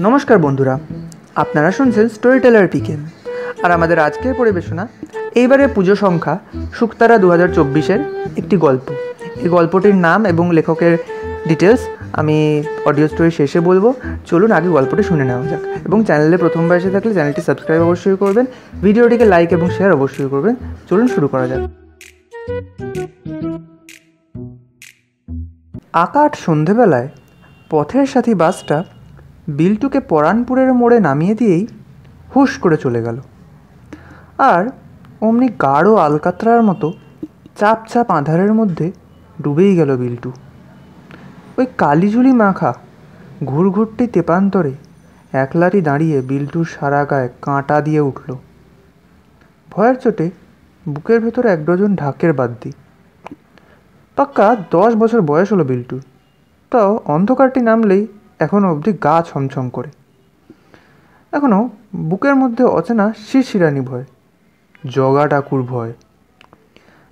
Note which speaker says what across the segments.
Speaker 1: নমস্কার বন্ধুরা, আপনারা শুনছেন স্টোরি টেলার পিকে। আর আমাদের আজকের পরিবেশনা এইবারে পুজো সংখ্যা শুকতারা 2024-এর একটি গল্প। এই গল্পটির নাম এবং লেখকের ডিটেলস আমি অডিও স্টোরি শেষে বলবো। চলুন আগে গল্পটি শুনে নেওয়া যাক। এবং চ্যানেলে প্রথমবার এসে থাকলে চ্যানেলটি সাবস্ক্রাইব অবশ্যই করবেন, ভিডিওটিকে লাইক এবং শেয়ার অবশ্যই করবেন। চলুন শুরু করা যাক। আকাট সন্ধেবেলায় পথের সাথী বাসটা বিল্টুকে পরানপুরের মোড়ে নামিয়ে দিয়েই হুশ করে চলে গেল। আর অমনি গাঢ় আলকাতরার মতো চাপ চাপ আঁধারের মধ্যে ডুবেই গেল বিল্টু। ওই কালিঝুলি মাখা ঘুরঘুরটি তেপান্তরে একলারি দাঁড়িয়ে বিল্টুর সারা গায়ে কাঁটা দিয়ে উঠল। ভয়ের চোটে বুকের ভেতর 1 ডজন ঢাকের বাদ্যি। পাক্কা 10 বছর বয়স হলো বিল্টুর, তাও অন্ধকারটি নামলেই এখনও অবধি গা ছমছম করে। এখনও বুকের মধ্যে অচেনা শিরশিরানি ভয়, জগা ডাকুর ভয়।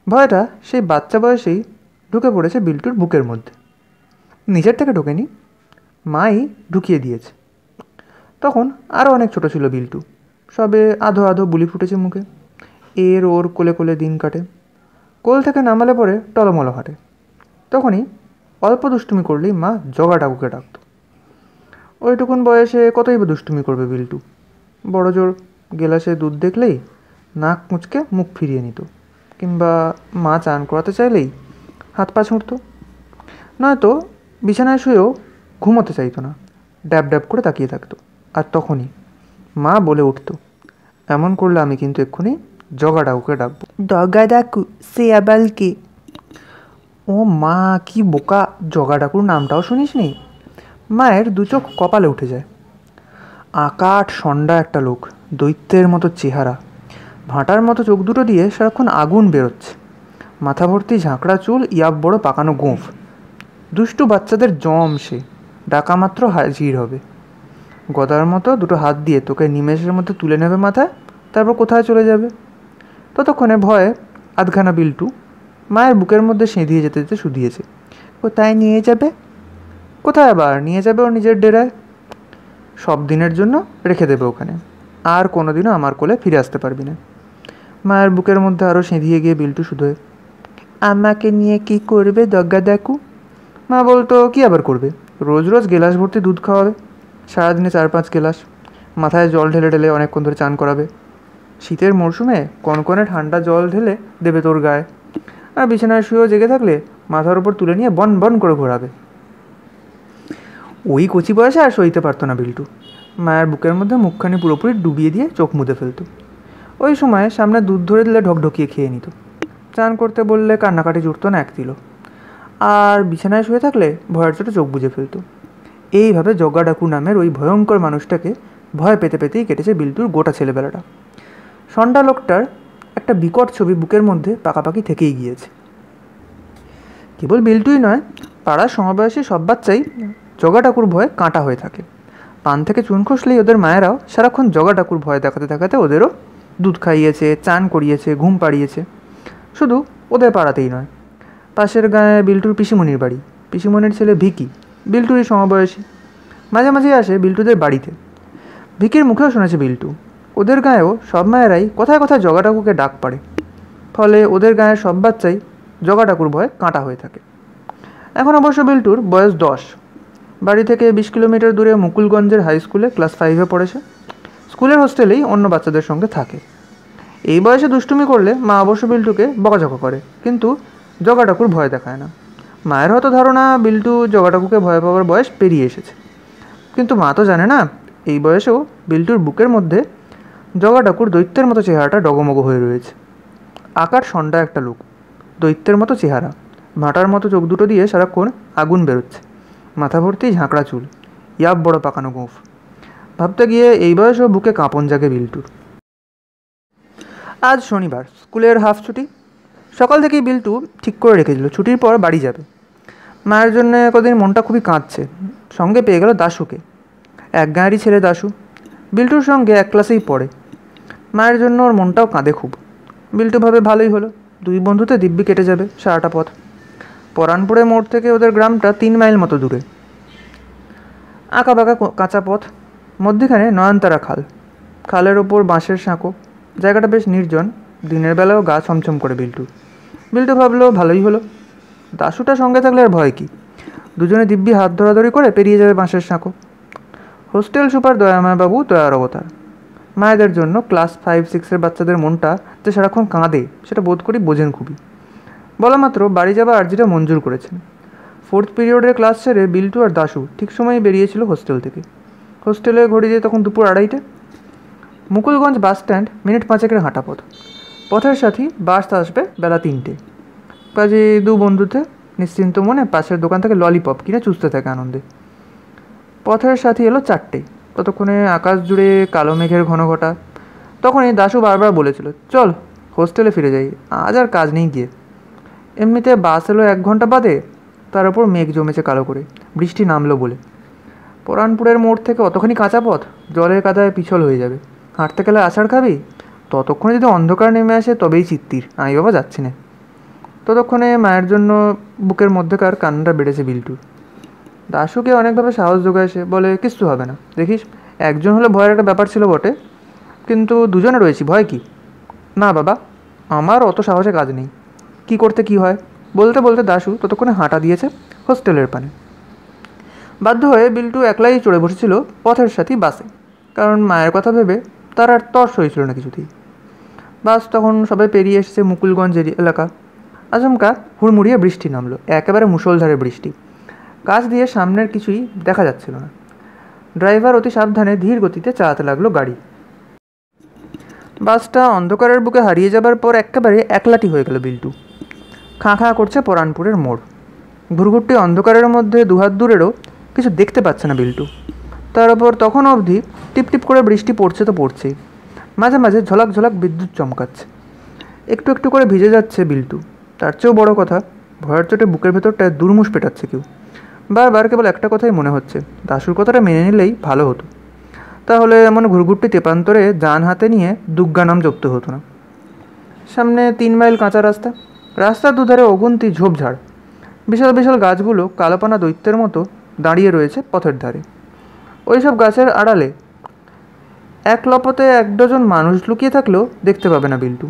Speaker 1: ভয়টা সেই বাচ্চা বয়সেই ঢুকে পড়েছে বিল্টুর বুকের মধ্যে। নিজের থেকে ঢোকেনি, মাই ঢুকিয়ে দিয়েছে। তখন আরও অনেক ছোট ছিল বিল্টু, সবে আধো আধো বুলি ফুটেছে মুখে। এর ওর কোলে কোলে দিন কাটে। কোল থেকে নামালে পরে টলমলো হাঁটে। তখনই অল্প দুষ্টুমি করলেই মা জগা ডাকুকে ডাকত। ওইটুকুন বয়সে কতই বা দুষ্টুমি করবে বিল্টু। বড় জোর গেলাসে দুধ দেখলেই নাক মুচকে মুখ ফিরিয়ে নিত, কিংবা মা চান করাতে চাইলেই হাত পা ছুঁড়ত। নয়তো বিছানায় শুয়েও ঘুমোতে চাইতো না, ড্যাব ড্যাব করে তাকিয়ে থাকতো। আর তখনই মা বলে উঠত, এমন করলে আমি কিন্তু এক্ষুনি জগা ডাকুকে ডাকবো। জগা ডাকু সে আবার কে? ও মা, কি বোকা, জগা ডাকুর নামটাও শুনিস নি? মায়ের দু চোখ কপালে উঠে যায়। আকাট সন্ডা একটা লোক, দৈত্যের মতো চেহারা, ভাঁটার মতো চোখ দুটো দিয়ে সারাক্ষণ আগুন বেরোচ্ছে, মাথা ভর্তি ঝাঁকড়া চুল, ইয়াব বড় পাকানো গোঁফ। দুষ্টু বাচ্চাদের জম সে, ডাকা মাত্র হাজির হবে। গদার মতো দুটো হাত দিয়ে তোকে নিমেষের মধ্যে তুলে নেবে মাথায়, তারপর কোথায় চলে যাবে। ততক্ষণে ভয়ে আধখানা বিল্টু মায়ের বুকের মধ্যে সেঁধিয়ে যেতে যেতে শুধিয়েছে, কোথায় নিয়ে যাবে? কোথায় আবার নিয়ে যাবে? ওর নিজের ডেরায়। সব দিনের জন্য রেখে দেবে ওখানে, আর কোনোদিনও আমার কোলে ফিরে আসতে পারবি না। মায়ের বুকের মধ্যে আরও সেঁধিয়ে গিয়ে বিল্টু শুধোয়, আমাকে নিয়ে কি করবে দগ্গা দেখু? মা বলতো, কি আবার করবে? রোজ রোজ গেলাস ভর্তি দুধ খাওয়াবে, সারাদিনে 4-5 গেলাস, মাথায় জল ঢেলে ঢেলে অনেকক্ষণ ধরে চান করাবে। শীতের মরশুমে কনকনে ঠান্ডা জল ঢেলে দেবে তোর গায়ে। আর বিছানায় শুয়েও জেগে থাকলে মাথার উপর তুলে নিয়ে বন বন করে ঘোরাবে। ওই কচি বয়সে আর সইতে পারতো না বিল্টু। মায়ের বুকের মধ্যে মুখখানি পুরোপুরি ডুবিয়ে দিয়ে চোখ মুদে ফেলতো। ওই সময় সামনে দুধ ধরে দিলে ঢকঢকিয়ে খেয়ে নিত। চান করতে বললে কান্নাকাটি জুটতো না এক তিলো। আর বিছানায় শুয়ে থাকলে ভয়ের চোটে চোখ বুজে ফেলতো। এইভাবে জগা ডাকু নামের ওই ভয়ঙ্কর মানুষটাকে ভয় পেতে পেতেই কেটেছে বিল্টুর গোটা ছেলেবেলাটা। সন্ডা লোকটার একটা বিকট ছবি বুকের মধ্যে পাকাপাকি থেকেই গিয়েছে। কেবল বিল্টুই নয়, পাড়ার সমবয়সী সব বাচ্চাই জগা ডাকুর ভয়ে কাঁটা হয়ে থাকে। পান থেকে চুন খসলেই ওদের মায়েরাও সারাক্ষণ জগা ডাকুর ভয় দেখাতে দেখাতে ওদেরও দুধ খাইয়েছে, চান করিয়েছে, ঘুম পাড়িয়েছে। শুধু ওদের পাড়াতেই নয়, পাশের গায়ে বিল্টুর পিসিমণির বাড়ি। পিসিমণির ছেলে ভিকি বিল্টুরই সমবয়সী, মাঝে মাঝেই আসে বিল্টুদের বাড়িতে। ভিকির মুখেও শুনেছে বিল্টু, ওদের গায়েও সব মায়েরাই কোথায় কোথায় জগা ডাকুকে ডাক পাড়ে। ফলে ওদের গায়ের সব বাচ্চাই জগা ডাকুর ভয়ে কাঁটা হয়ে থাকে। এখন অবশ্য বিল্টুর বয়স 10। বাড়ি থেকে 20 কিলোমিটার দূরে মুকুলগঞ্জের হাই স্কুলে ক্লাস 5-এ পড়েছে। স্কুলের হোস্টেলেই অন্য বাচ্চাদের সঙ্গে থাকে। এই বয়সে দুষ্টুমি করলে মা অবশ্য বিল্টুকে বকাঝকা করে, কিন্তু জগা ডাকুর ভয় দেখায় না। মায়ের হয়তো ধারণা বিল্টু জগা ডাকুকে ভয় পাওয়ার বয়স পেরিয়ে এসেছে, কিন্তু মা তো জানে না এই বয়সেও বিল্টুর বুকের মধ্যে জগা ডাকুর দৈত্যের মতো চেহারাটা ডগমগ হয়ে রয়েছে। আকার সন্ডা একটা লোক, দৈত্যের মতো চেহারা, ভাঁটার মতো চোখ দুটো দিয়ে সারাক্ষণ আগুন বেরোচ্ছে, মাথা ভর্তি ঝাঁকড়া চুল, ইয়াব বড় পাকানো গোঁফ। ভাবতে গিয়ে এই বয়সেও বুকে কাঁপন জাগে বিল্টুর। আজ শনিবার, স্কুলের হাফ ছুটি। সকাল থেকেই বিল্টু ঠিক করে রেখেছিল ছুটির পর বাড়ি যাবে। মায়ের জন্য কদিন মনটা খুবই কাঁদছে। সঙ্গে পেয়ে গেল দাশুকে। এক গাঁয়েরই ছেলে দাশু, বিল্টুর সঙ্গে এক ক্লাসেই পড়ে। মায়ের জন্য ওর মনটাও কাঁদে খুব। বিল্টু ভাবে ভালোই হলো, 2 বন্ধুতে দিব্যি কেটে যাবে সারাটা পথ। পরানপুরে মোড় থেকে ওদের গ্রামটা 3 মাইল মতো দূরে। আঁকা বাঁকা কাঁচা পথ, মধ্যেখানে নয়নতারা খাল, খালের ওপর বাঁশের সাঁকো। জায়গাটা বেশ নির্জন, দিনের বেলাও গা ছমছম করে বিল্টু। বিল্টু ভাবলো ভালোই হলো, দাশুটা সঙ্গে থাকলে আর ভয় কী, দুজনে দিব্যি হাত ধরাধরি করে পেরিয়ে যাবে বাঁশের সাঁকো। হোস্টেল সুপার দয়াময়বাবু দয়ার অবতার। মায়েদের জন্য ক্লাস 5-6-এর বাচ্চাদের মনটা যে সারাক্ষণ কাঁদে সেটা বোধ করি বোঝেন খুবই। বলা মাত্র বাড়ি যাওয়া আর্জিটা মঞ্জুর করেছেন। 4th পিরিয়ডের ক্লাস সেরে বিল্টু আর দাশু ঠিক সময়ে বেরিয়েছিল হোস্টেল থেকে। হোস্টেলে ঘড়ি দিয়ে তখন দুপুর 2:30। মুকুলগঞ্জ বাস স্ট্যান্ড মিনিট 5-এর হাঁটা পথ। পথের সাথী বাস আসবে বেলা 3টে। কাজে দু বন্ধুতে নিশ্চিন্ত মনে পাশের দোকান থেকে ললিপপ কিনে চুষতে থাকে আনন্দে। পথের সাথী এলো 4টে। ততক্ষণে আকাশ জুড়ে কালো মেঘের ঘন ঘটা। তখনই দাশু বারবার বলেছিল, চল হোস্টেলে ফিরে যাই, আজ আর কাজ নেই গিয়ে। এমনিতে বাস এলো 1 ঘন্টা বাদে, তার ওপর মেঘ জমেছে কালো করে, বৃষ্টি নামলো বলে। পরানপুরের মোড় থেকে অতখানি কাঁচা পথ, জলের কাদায় পিছল হয়ে যাবে। হাঁটতে গেলে আষাঢ় খাবি, ততক্ষণে যদি অন্ধকার নেমে আসে তবেই চিত্তির, আমি বাবা যাচ্ছি না। ততক্ষণে মায়ের জন্য বুকের মধ্যেকার কান্নাটা বেড়েছে বিল্টুর। দাশুকে অনেকভাবে সাহস যোগায়, সে বলে, কিচ্ছু হবে না, দেখিস একজন হলে ভয়ের একটা ব্যাপার ছিল বটে, কিন্তু দুজনে রয়েছি, ভয় কি? না বাবা, আমার অত সাহসে কাজ নেই, কি করতে কি হয়। বলতে বলতে দাশু ততক্ষণে হাঁটা দিয়েছে হোস্টেলের পানে। বাধ্য হয়ে বিল্টু একলাই চড়ে বসেছিল পথের সাথী বাসে, কারণ মায়ের কথা ভেবে তার আর তর্স হয়েছিল না কিছুতেই। বাস তখন সবাই পেরিয়ে এসেছে মুকুলগঞ্জ এলাকা। আচমকা হুড়মুড়িয়ে বৃষ্টি নামলো, একেবারে মুষলধারে বৃষ্টি। কাছ দিয়ে সামনের কিছুই দেখা যাচ্ছিল না। ড্রাইভার অতি সাবধানে ধীর গতিতে চালাতে লাগলো গাড়ি। বাসটা অন্ধকারের বুকে হারিয়ে যাবার পর একেবারে একলাটি হয়ে গেল বিল্টু। খাঁ খাঁ করছে পরানপুরের মোড়। ঘুরঘুরটি অন্ধকারের মধ্যে দুহাত দূরেরও কিছু দেখতে পাচ্ছে না বিল্টু। তার ওপর তখন অবধি টিপটিপ করে বৃষ্টি পড়ছে তো পড়ছেই, মাঝে মাঝে ঝলক ঝলক বিদ্যুৎ চমকাচ্ছে। একটু একটু করে ভিজে যাচ্ছে বিল্টু। তার চেয়েও বড় কথা, ভয়ের চোটে বুকের ভেতরটায় দুর্মুষ পেটাচ্ছে কেউ। বারবার কেবল একটা কথাই মনে হচ্ছে, দাশুর কথাটা মেনে নিলেই ভালো হতো, তাহলে এমন ঘুরঘুরটি তেপান্তরে যান হাতে নিয়ে দুগ্গা নাম জপতে হতো না। সামনে 3 মাইল কাঁচা রাস্তা, রাস্তার দুধারে অগুন্তি ঝোপঝাড়। বিশাল বিশাল গাছগুলো কালোপানা দৈত্যের মতো দাঁড়িয়ে রয়েছে পথের ধারে। ওইসব গাছের আড়ালে এক লপতে 1 ডজন মানুষ লুকিয়ে থাকলেও দেখতে পাবে না বিল্টু।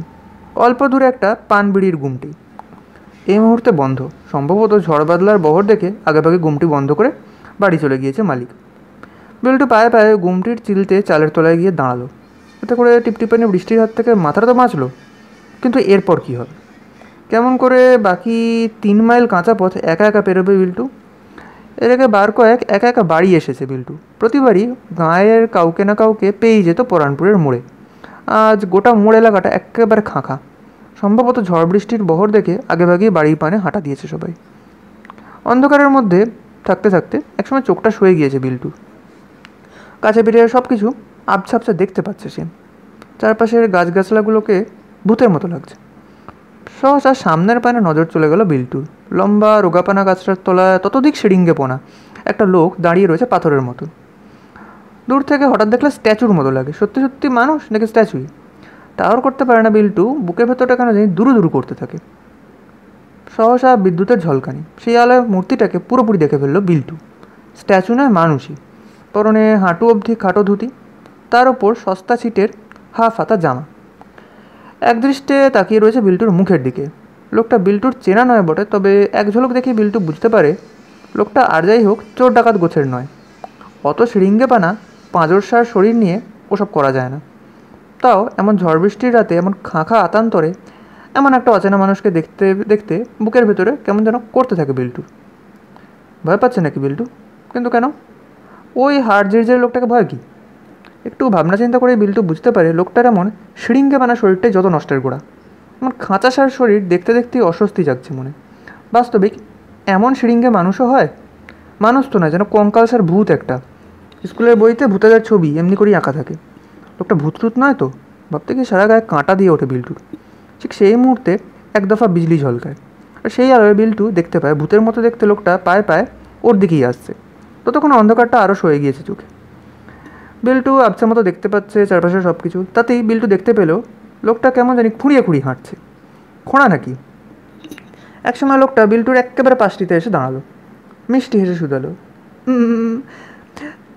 Speaker 1: অল্প দূরে একটা পানবিড়ির গুমটি, এই মুহূর্তে বন্ধ। সম্ভবত ঝড় বাদলার বহর দেখে আগেভাগে গুমটি বন্ধ করে বাড়ি চলে গিয়েছে মালিক। বিল্টু পায়ে পায়ে গুমটির চিলতে চালের তলায় গিয়ে দাঁড়ালো। এতে করে টিপটিপানি বৃষ্টির হাত থেকে মাথাটা তো বাঁচলো, কিন্তু এরপর কী হবে? কেমন করে বাকি 3 মাইল কাঁচা পথ একা একা পেরোবে বিল্টু? এর আগে বার কয়েক একা একা বাড়ি এসেছে বিল্টু, প্রতিবারই গাঁয়ের কাউকে না কাউকে পেয়েই যেত পরানপুরের মোড়ে। আজ গোটা মোড় এলাকাটা একেবারে খাঁখা। সম্ভবত ঝড় বৃষ্টির বহর দেখে আগেভাগেই বাড়ির পানে হাঁটা দিয়েছে সবাই। অন্ধকারের মধ্যে থাকতে থাকতে একসময় চোখটা সয়ে গিয়েছে বিল্টু। কাছে পিঠে সব কিছু আবছা আবছা দেখতে পাচ্ছে সে। চারপাশের গাছগাছলাগুলোকে ভূতের মতো লাগছে। সহসা সামনের পানে নজর চলে গেল বিল্টুর। লম্বা রোগাপানা গাছটার তলায় ততোধিক সিড়িঙ্গে পোনা একটা লোক দাঁড়িয়ে রয়েছে পাথরের মতো। দূর থেকে হঠাৎ দেখলে স্ট্যাচুর মতো লাগে, সত্যি সত্যি মানুষ নাকি স্ট্যাচুই টাওয়ার করতে পারে না বিল্টু। বুকের ভেতরটা কেন জানি দুরু দুরু করতে থাকে। সহসা বিদ্যুতের ঝলকানি সেই আলোয় মূর্তিটাকে পুরোপুরি দেখে ফেললো বিল্টু। স্ট্যাচু নয়, মানুষই। পরনে হাঁটু অবধি খাটো ধুতি, তার ওপর সস্তা ছিটের হাফ হাতা জামা। একদৃষ্টে তাকিয়ে রয়েছে বিল্টুর মুখের দিকে। লোকটা বিল্টুর চেনা নয় বটে, তবে এক ঝলক দেখে বিল্টু বুঝতে পারে লোকটা আর যাই হোক চোর ডাকাত গোছের নয়। অত সিড়িঙ্গে পানা পাঁজরসার শরীর নিয়ে ওসব করা যায় না। তাও এমন ঝড় বৃষ্টির রাতে এমন খাঁখা আতান্তরে এমন একটা অচেনা মানুষকে দেখতে দেখতে বুকের ভেতরে কেমন যেন করতে থাকে বিল্টু। ভয় পাচ্ছে নাকি বিল্টু? কিন্তু কেন? ওই হাড় জিরজের লোকটাকে ভয় কি? একটু ভাবনা চিন্তা করে বিল্টু বুঝতে পারে লোকটার এমন সিড়িঙ্গে বানা শরীরটাই যত নষ্টের গোড়া। এমন খাঁচাসার শরীর দেখতে দেখতেই অস্বস্তি জাগছে মনে। বাস্তবিক এমন সিড়িঙ্গে মানুষও হয়? মানুষ তো নয়, যেন কঙ্কালসার ভূত একটা। স্কুলের বইতে ভূতেদের ছবি এমনি করেই আঁকা থাকে। লোকটা ভূতটুত নয় তো? ভাবতে কি সারা গায়ে কাঁটা দিয়ে ওঠে বিল্টুর। ঠিক সেই মুহূর্তে এক দফা বিজলি ঝলকায়, আর সেই আলোয় বিল্টু দেখতে পায় ভূতের মতো দেখতে লোকটা পায়ে পায়ে ওর দিকেই আসছে। ততক্ষণ অন্ধকারটা আরও সয়ে গিয়েছে চোখে। বিল্টু আবছা মতো দেখতে পাচ্ছে চারপাশে সব কিছু, তাতেই বিল্টু দেখতে পেল লোকটা কেমন জানি খুঁড়িয়ে খুঁড়িয়ে হাঁটছে। খোঁড়া নাকি? একসময় লোকটা বিল্টুর একেবারে পাশটিতে এসে দাঁড়ালো, মিষ্টি হেসে শুধালো,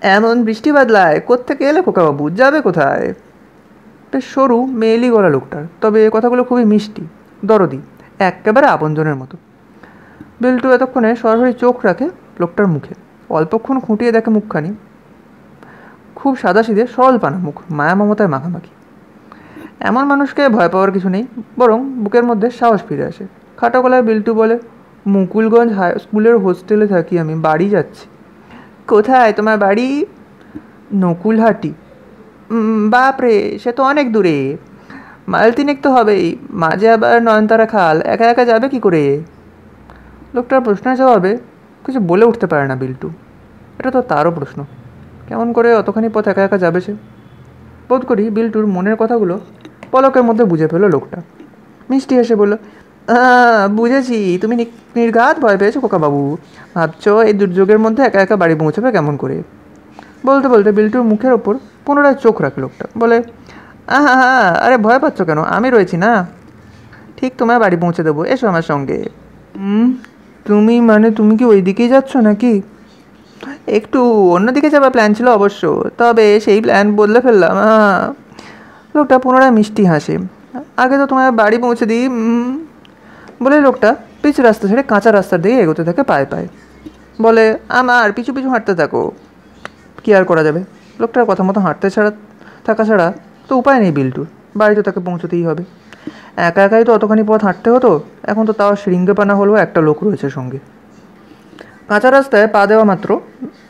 Speaker 1: এমন বৃষ্টি বাদলায় কোত্থেকে এলে খোকাবাবু, যাবে কোথায়? বেশ সরু মেয়েলি গলা লোকটার, তবে কথাগুলো খুবই মিষ্টি, দরদি, একেবারে আপনজনের মতো। বিল্টু এতক্ষণে সরাসরি চোখ রাখে লোকটার মুখে, অল্পক্ষণ খুঁটিয়ে দেখে মুখখানি। খুব সাদাসিধে সরলপানা মুখ, মায়া মমতায় মাখামাখি। এমন মানুষকে ভয় পাওয়ার কিছু নেই, বরং বুকের মধ্যে সাহস ফিরে আসে। খাটো গলায় বিল্টু বলে, মুকুলগঞ্জ হাই স্কুলের হোস্টেলে থাকি আমি, বাড়ি যাচ্ছি। কোথায় তোমার বাড়ি? নকুলহাটি। বাপরে, সে তো অনেক দূরে, মাইল তিনেক তো হবেই, মাঝে আবার নয়নতারা খাল, একা একা যাবে কি করে? লোকটার প্রশ্নের জবাবে কিছু বলে উঠতে পারে না বিল্টু। এটা তো তারও প্রশ্ন, কেমন করে অতখানি পথ একা একা যাবে সে? বোধ করি বিল্টুর মনের কথাগুলো পলকের মধ্যে বুঝে ফেলো লোকটা। মিষ্টি হেসে বলল, বুঝেছি, তুমি নির্ঘাত ভয় পেয়েছো খোকাবাবু, ভাবছো এই দুর্যোগের মধ্যে একা একা বাড়ি পৌঁছাবে কেমন করে। বলতে বলতে বিল্টুর মুখের ওপর পুনরায় চোখ রাখে লোকটা, বলে, হ্যাঁ, আরে ভয় পাচ্ছ কেন, আমি রয়েছি না, ঠিক তোমায় বাড়ি পৌঁছে দেবো, এসো আমার সঙ্গে। তুমি মানে তুমি কি ওই দিকেই যাচ্ছ নাকি? একটু অন্যদিকে যাবার প্ল্যান ছিল অবশ্য, তবে সেই প্ল্যান বদলে ফেললাম। লোকটা পুনরায় মিষ্টি হাসে। আগে তো তোমার বাড়ি পৌঁছে দিই বলে লোকটা পিচ রাস্তা ছেড়ে কাঁচা রাস্তার দিকে এগোতে থাকে পায়ে পায়ে। বলে, আমার পিছু পিছু হাঁটতে থাকো। কী আর করা যাবে, লোকটার কথা মতো হাঁটতে থাকা ছাড়া তো উপায় নেই বিল্টুর, বাড়ি তো তাকে পৌঁছতেই হবে। একা একাই তো অতখানি পথ হাঁটতে হতো, এখন তো তাও শৃঙ্গপানা হলেও একটা লোক রয়েছে সঙ্গে। কাঁচা রাস্তায় পা দেওয়া মাত্র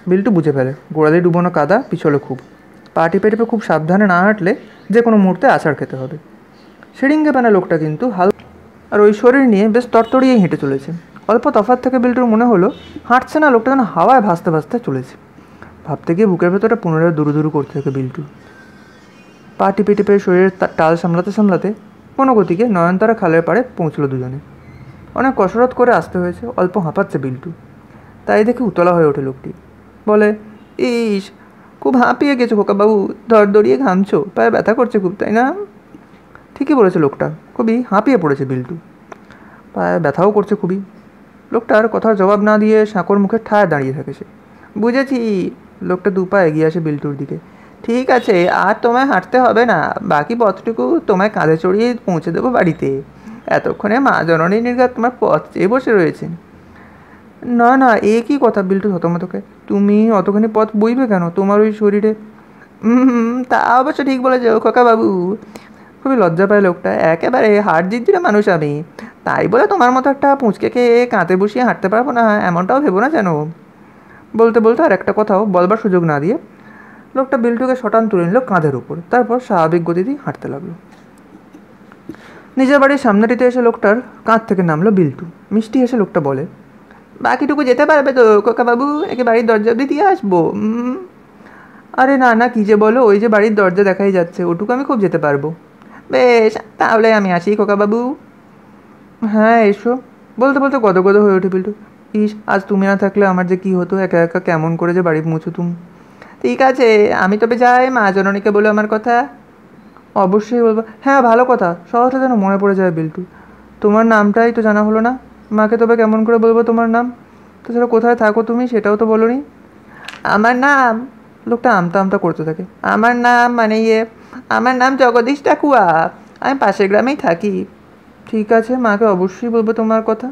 Speaker 1: বিল্টু বুঝে ফেলে গোড়ালি ডুবোনো কাদা পিছলে খুব, পা টিপে টিপে খুব সাবধানে না হাঁটলে যে কোনো মুহূর্তে আছাড় খেতে হবে। শৃঙ্গপানা লোকটা কিন্তু আর ওই শরীর নিয়ে বেশ তরতরিয়েই হেঁটে চলেছে। অল্প তফাৎ থেকে বিল্টুর মনে হলো হাঁটছে না, লোকটা যেন হাওয়ায় ভাসতে ভাসতে চলেছে। ভাবতে গিয়ে বুকের ভেতরে পুনরায় দুরু দুরু করতে থাকে বিল্টু। পা টিপে টিপে শরীরের টাল সামলাতে সামলাতে কোনো গতিকে নয়নতারা খালের পাড়ে পৌঁছলো দুজনে। অনেক কসরত করে আসতে হয়েছে, অল্প হাঁপাচ্ছে বিল্টু। তাই দেখে উতলা হয়ে ওঠে লোকটি। বলে, ইস, খুব হাঁপিয়ে গেছো খোকাবাবু, দরদরিয়ে ঘামছো, পায়ে ব্যথা করছে খুব, তাই না? ঠিকই বলেছে লোকটা, খুবই হাঁপিয়ে পড়েছে বিল্টু, পায়ে ব্যথাও করছে খুবই। লোকটার কথার জবাব না দিয়ে সাঁকোর মুখে ঠায় দাঁড়িয়ে থাকে সে। বুঝেছি। লোকটা দুপা এগিয়ে আসে বিল্টুর দিকে। ঠিক আছে, আর তোমায় হাঁটতে হবে না, বাকি পথটুকু তোমায় কাঁধে চড়িয়ে পৌঁছে দেবো বাড়িতে। এতক্ষণে মা জননী নির্ঘাত তোমার পথ চেয়ে বসে রয়েছেন। না, এ কী কথা বিল্টু থতমতকে, তুমি অতখানি পথ বইবে কেন তোমার ওই শরীরে? তা অবশ্য ঠিক বলেছ খোকাবাবু। খুবই লজ্জা পায় লোকটা, একেবারে হাড় জিদ্দিরে মানুষ আমি, তাই বলে তোমার মতো একটা পুঁচকেকে কাঁধে বসিয়ে হাঁটতে পারবো না, এমনটাও ভেবো না যেন। বলতে বলতে আর একটা কথাও বলবার সুযোগ না দিয়ে লোকটা বিল্টুকে শটান তুলে নিল কাঁধের উপর, তারপর স্বাভাবিক গতিতেই হাঁটতে লাগলো। নিজের বাড়ির সামনেটিতে এসে লোকটার কাঁধ থেকে নামলো বিল্টু। মিষ্টি এসে লোকটা বলে, বাকিটুকু যেতে পারবে তো খোকাবাবু, নাকি বাড়ির দরজা অবধি দিয়ে আসবো? আরে না, কী যে বলো, ওই যে বাড়ির দরজা দেখাই যাচ্ছে, ওটুকু আমি খুব যেতে পারবো। বেশ, তাহলে আমি আসি খোকাবাবু। হ্যাঁ, এসো। বলতে বলতে গদগদ হয়ে ওঠে বিল্টু। ইস, আজ তুমি না থাকলে আমার যে কী হতো, একা একা কেমন করে যে বাড়ি পৌঁছো তুমি। ঠিক আছে, আমি তবে যাই, মা জননীকে বলো আমার কথা। অবশ্যই বলবো। হ্যাঁ, ভালো কথা, সহজে যেন মনে পড়ে যায় বিল্টু, তোমার নামটাই তো জানা হলো না। মাকে তবে কেমন করে বলবো তোমার নাম? তাছাড়া কোথায় থাকো তুমি সেটাও তো বলোনি। আমার নাম, লোকটা আমতা আমতা করতে থাকে, আমার নাম মানে আমার নাম জগদীশ ডাকুয়া, আমি পাশের গ্রামেই থাকি। ঠিক আছে, মাকে অবশ্যই বলবো তোমার কথা।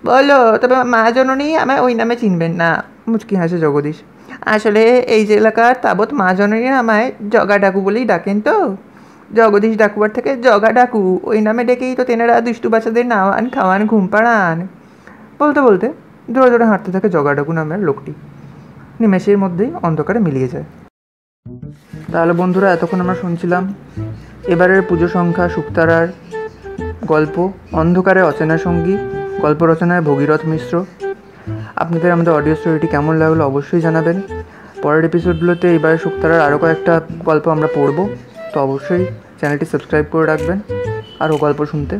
Speaker 1: বলো, তবে মা জননী আমায় ওই নামে চিনবেন না। মুচকি হাসে জগদীশ। আসলে এই যে এলাকার তাবৎ মা জননী আমায় জগা ডাকু বলেই ডাকেন তো, জগদীশ ডাকুয়ার থেকে জগা ডাকু ওই নামে ডেকেই তো তেনারা দুষ্টু বাচ্চাদের নাওয়ান খাওয়ান ঘুম পাড়ান। বলতে বলতে জোরে জোরে হাঁটতে থাকে জগা ডাকু নামের লোকটি। নিমেষের মধ্যেই অন্ধকারে মিলিয়ে যায়। তাহলে বন্ধুরা, এতক্ষণ আমরা শুনছিলাম এবারের পুজো সংখ্যা শুক্তারার গল্প অন্ধকারে অচেনা সঙ্গী, গল্প রচনায় ভগীরথ মিশ্র। আপনাদের আমাদের অডিও স্টোরিটি কেমন লাগলো অবশ্যই জানাবেন। পরের এপিসোডগুলোতে এবারে শুক্তারার আরও কয়েকটা গল্প আমরা পড়ব, তো অবশ্যই চ্যানেলটি সাবস্ক্রাইব করে রাখবেন আরও গল্প শুনতে।